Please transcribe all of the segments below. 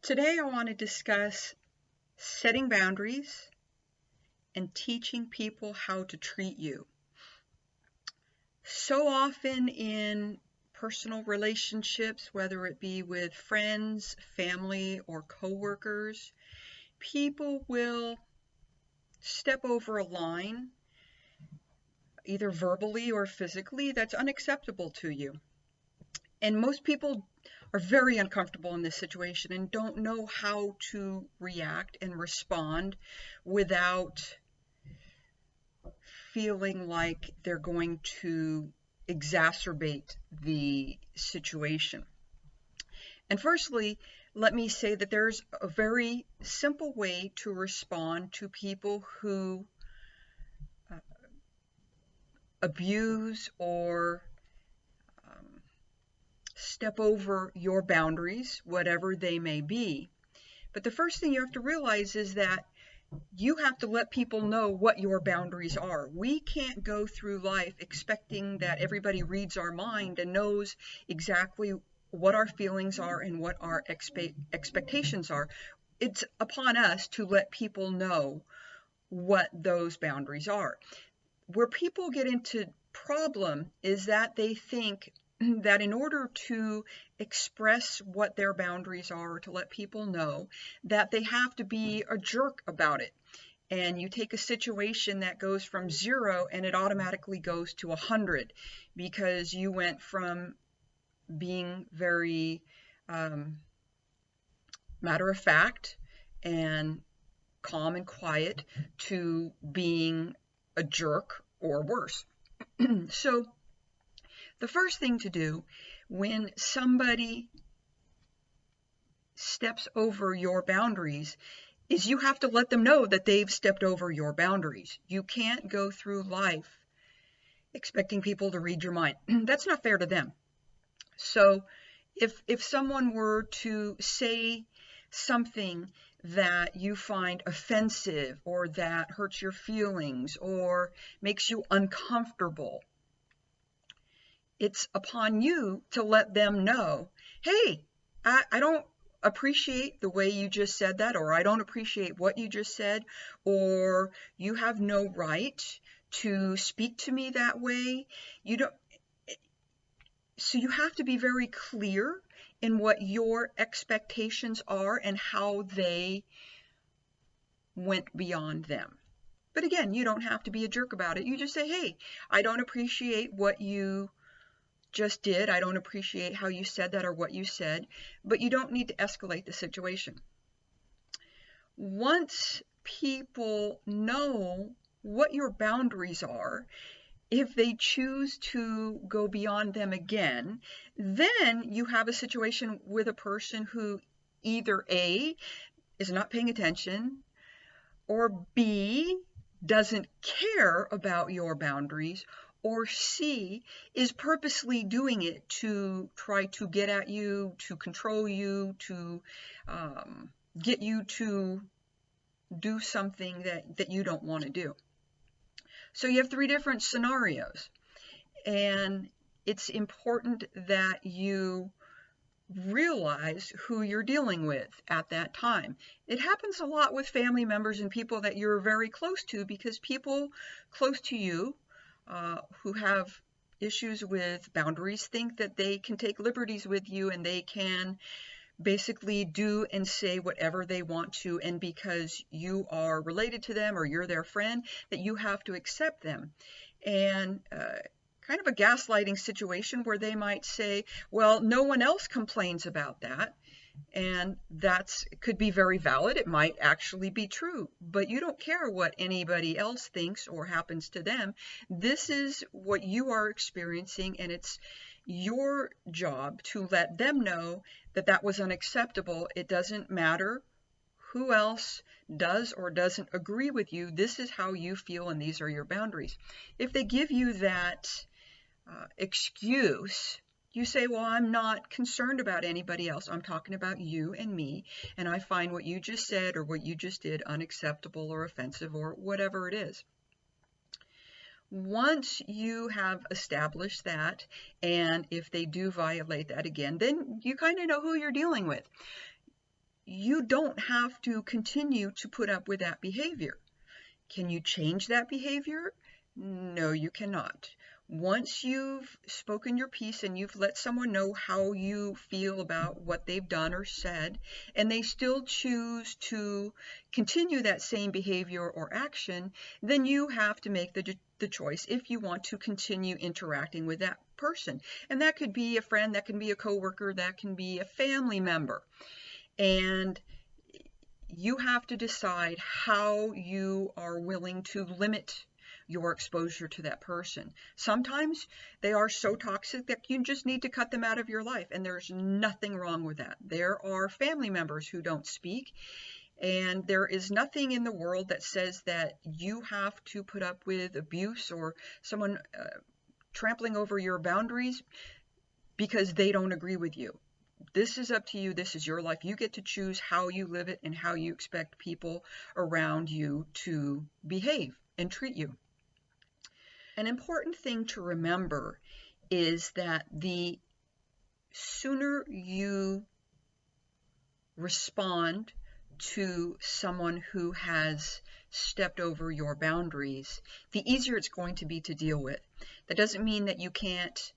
Today I want to discuss setting boundaries and teaching people how to treat you. So often in personal relationships, whether it be with friends, family, or coworkers, people will step over a line, either verbally or physically, that's unacceptable to you. And most people are very uncomfortable in this situation and don't know how to react and respond without feeling like they're going to exacerbate the situation. And firstly, let me say that there's a very simple way to respond to people who abuse or step over your boundaries, whatever they may be. But the first thing you have to realize is that you have to let people know what your boundaries are. We can't go through life expecting that everybody reads our mind and knows exactly what our feelings are and what our expectations are. It's upon us to let people know what those boundaries are. Where people get into problem is that they think that in order to express what their boundaries are, to let people know, that they have to be a jerk about it. And you take a situation that goes from 0 and it automatically goes to 100 because you went from being very matter of fact and calm and quiet to being a jerk or worse. So the first thing to do when somebody steps over your boundaries is you have to let them know that they've stepped over your boundaries. You can't go through life expecting people to read your mind. That's not fair to them. So if someone were to say something that you find offensive or that hurts your feelings or makes you uncomfortable, it's upon you to let them know, hey, I don't appreciate the way you just said that, or I don't appreciate what you just said, or you have no right to speak to me that way. You don't. So you have to be very clear in what your expectations are and how they went beyond them. But again, you don't have to be a jerk about it. You just say, hey, I don't appreciate what you just did. I don't appreciate how you said that or what you said, but you don't need to escalate the situation. Once people know what your boundaries are, if they choose to go beyond them again, then you have a situation with a person who either A, is not paying attention, or B, doesn't care about your boundaries, or C, is purposely doing it to try to get at you, to control you, to get you to do something that you don't want to do. So you have 3 different scenarios, and it's important that you realize who you're dealing with at that time. It happens a lot with family members and people that you're very close to, because people close to you who have issues with boundaries think that they can take liberties with you and they can basically do and say whatever they want to, and because you are related to them or you're their friend, that you have to accept them. And kind of a gaslighting situation where they might say, well, no one else complains about that. And that could be very valid. It might actually be true, but you don't care what anybody else thinks or happens to them. This is what you are experiencing, and it's your job to let them know that that was unacceptable. It doesn't matter who else does or doesn't agree with you. This is how you feel, and these are your boundaries. If they give you that excuse, you say, well, I'm not concerned about anybody else. I'm talking about you and me, and I find what you just said or what you just did unacceptable or offensive or whatever it is. Once you have established that, and if they do violate that again, then you kind of know who you're dealing with. you don't have to continue to put up with that behavior. Can you change that behavior? No, you cannot. Once you've spoken your piece and you've let someone know how you feel about what they've done or said, and they still choose to continue that same behavior or action, then you have to make the choice if you want to continue interacting with that person. And that could be a friend, that can be a coworker, that can be a family member. And you have to decide how you are willing to limit your exposure to that person. Sometimes they are so toxic that you just need to cut them out of your life, and there's nothing wrong with that. There are family members who don't speak, and there is nothing in the world that says that you have to put up with abuse or someone trampling over your boundaries because they don't agree with you. This is up to you. This is your life. You get to choose how you live it and how you expect people around you to behave and treat you. An important thing to remember is that the sooner you respond to someone who has stepped over your boundaries, the easier it's going to be to deal with. That doesn't mean that you can't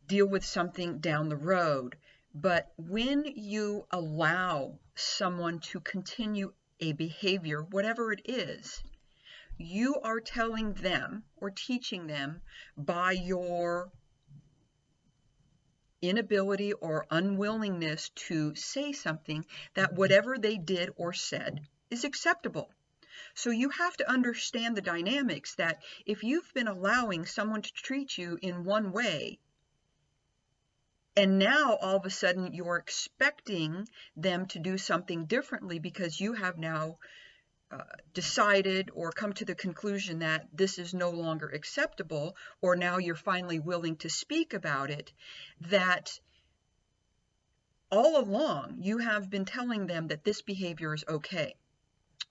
deal with something down the road, but when you allow someone to continue a behavior, whatever it is, you are telling them or teaching them by your inability or unwillingness to say something that whatever they did or said is acceptable. So you have to understand the dynamics that if you've been allowing someone to treat you in one way, and now all of a sudden you're expecting them to do something differently because you have now decided or come to the conclusion that this is no longer acceptable, or now you're finally willing to speak about it, that all along you have been telling them that this behavior is okay.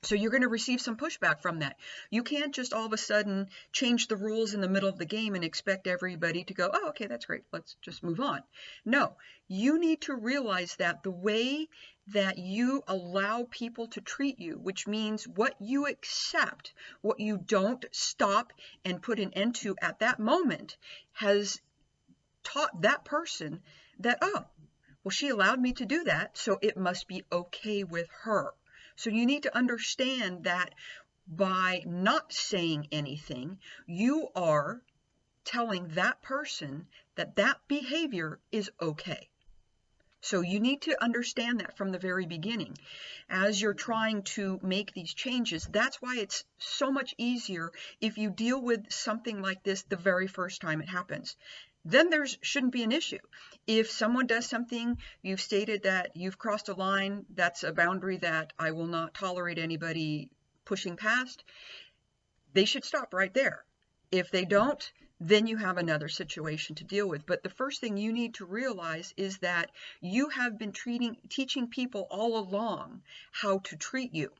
So you're going to receive some pushback from that. You can't just all of a sudden change the rules in the middle of the game and expect everybody to go, oh, okay, that's great, let's just move on. No, you need to realize that the way that you allow people to treat you, which means what you accept, what you don't stop and put an end to at that moment, has taught that person that, oh, well, she allowed me to do that, so it must be okay with her. So you need to understand that by not saying anything, you are telling that person that that behavior is okay. So you need to understand that from the very beginning. As you're trying to make these changes, that's why it's so much easier if you deal with something like this the very first time it happens. Then there shouldn't be an issue. If someone does something, you've stated that you've crossed a line, that's a boundary that I will not tolerate anybody pushing past, they should stop right there. If they don't, then you have another situation to deal with. But the first thing you need to realize is that you have been teaching people all along how to treat you.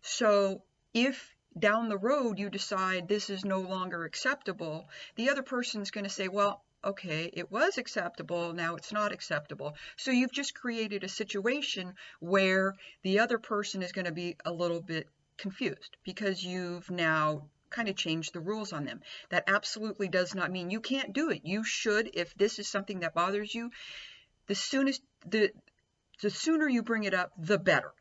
So if down the road you decide this is no longer acceptable, the other person's going to say, well, okay, it was acceptable, now it's not acceptable. So you've just created a situation where the other person is going to be a little bit confused because you've now kind of changed the rules on them. That absolutely does not mean you can't do it. You should, if this is something that bothers you, the sooner you bring it up, the better.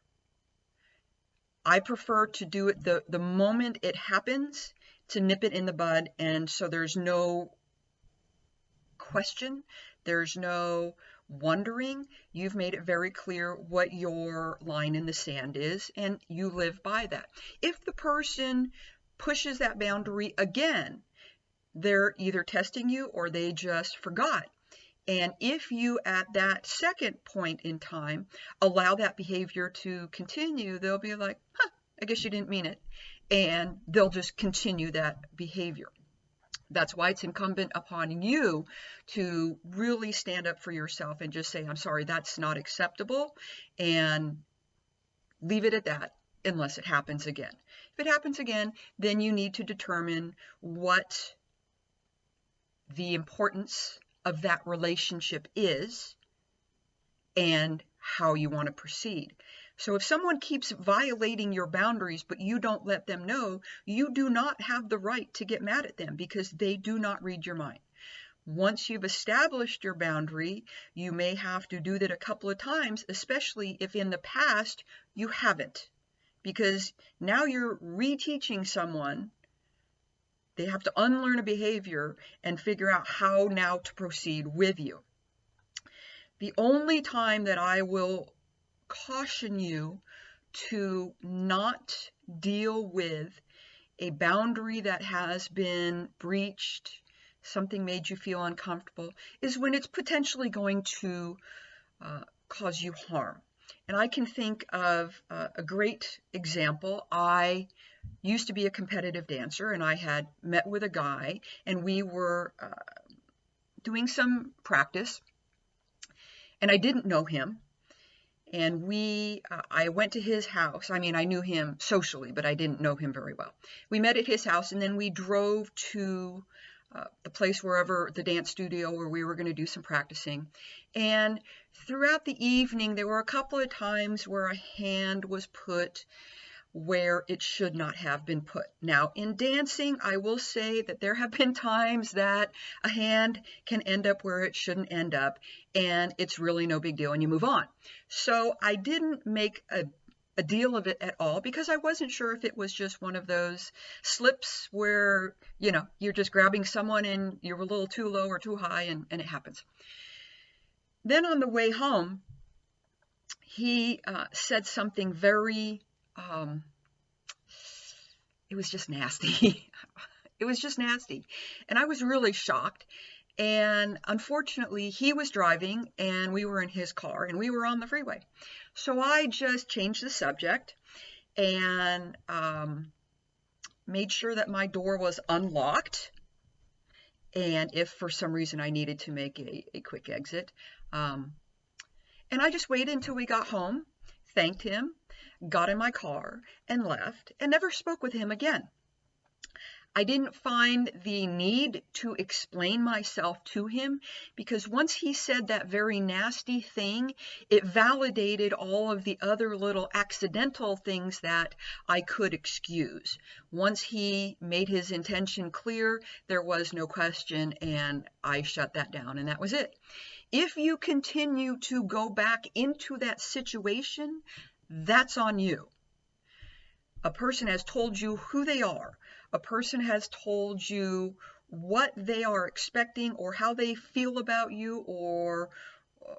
I prefer to do it the moment it happens, to nip it in the bud, and so there's no question, there's no wondering. You've made it very clear what your line in the sand is, and you live by that. If the person pushes that boundary again, they're either testing you or they just forgot. And if you, at that second point in time, allow that behavior to continue, they'll be like, huh, I guess you didn't mean it. And they'll just continue that behavior. That's why it's incumbent upon you to really stand up for yourself and just say, I'm sorry, that's not acceptable, and leave it at that unless it happens again. If it happens again, then you need to determine what the importance of that relationship is and how you want to proceed. So if someone keeps violating your boundaries, but you don't let them know, you do not have the right to get mad at them because they do not read your mind. Once you've established your boundary, you may have to do that a couple of times, especially if in the past you haven't, because now you're reteaching someone. They have to unlearn a behavior and figure out how now to proceed with you. The only time that I will caution you to not deal with a boundary that has been breached, something made you feel uncomfortable, is when it's potentially going to cause you harm. And I can think of a great example. I used to be a competitive dancer, and I had met with a guy, and we were doing some practice, and I didn't know him. And I went to his house. I mean, I knew him socially, but I didn't know him very well. We met at his house, and then we drove to the place wherever, the dance studio where we were going to do some practicing. And throughout the evening, there were a couple of times where a hand was put where it should not have been put. Now, in dancing, I will say that there have been times that a hand can end up where it shouldn't end up, and it's really no big deal, and you move on. So I didn't make a deal of it at all because I wasn't sure if it was just one of those slips where, you know, you're just grabbing someone and you're a little too low or too high, and it happens. Then on the way home, he said something very it was just nasty. It was just nasty. And I was really shocked. And unfortunately, he was driving and we were in his car and we were on the freeway. So I just changed the subject and made sure that my door was unlocked. And if for some reason I needed to make a quick exit. And I just waited until we got home, thanked him, got in my car and left, and never spoke with him again. I didn't find the need to explain myself to him because once he said that very nasty thing, it validated all of the other little accidental things that I could excuse. Once he made his intention clear, there was no question, and I shut that down, and that was it. If you continue to go back into that situation, that's on you. A person has told you who they are. A person has told you what they are expecting or how they feel about you or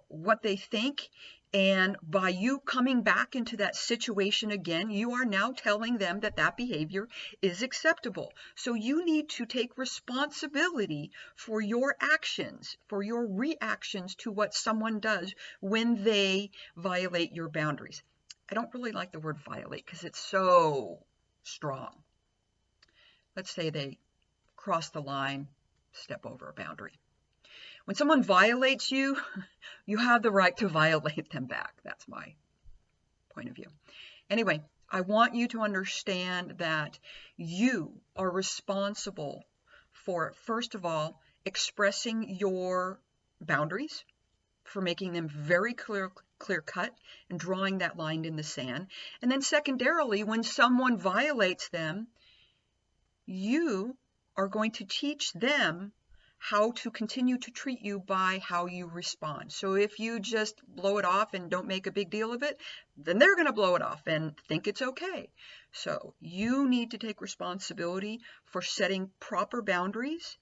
what they think. And by you coming back into that situation again, you are now telling them that that behavior is acceptable. So you need to take responsibility for your actions, for your reactions to what someone does when they violate your boundaries. I don't really like the word violate because it's so strong. Let's say they cross the line, step over a boundary. When someone violates you, you have the right to violate them back. That's my point of view. Anyway, I want you to understand that you are responsible for, first of all, expressing your boundaries, for making them very clear cut and drawing that line in the sand. And then secondarily, when someone violates them, you are going to teach them how to continue to treat you by how you respond. So if you just blow it off and don't make a big deal of it, then they're going to blow it off and think it's okay. So you need to take responsibility for setting proper boundaries.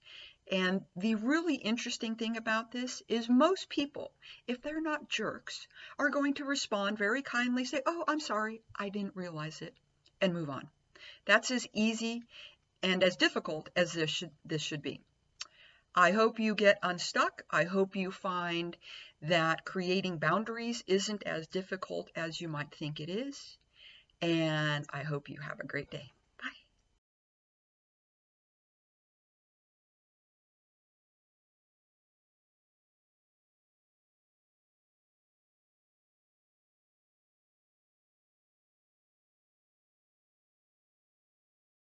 And the really interesting thing about this is most people, if they're not jerks, are going to respond very kindly, say, "Oh, I'm sorry, I didn't realize it," and move on. That's as easy and as difficult as this should be. I hope you get unstuck. I hope you find that creating boundaries isn't as difficult as you might think it is. And I hope you have a great day.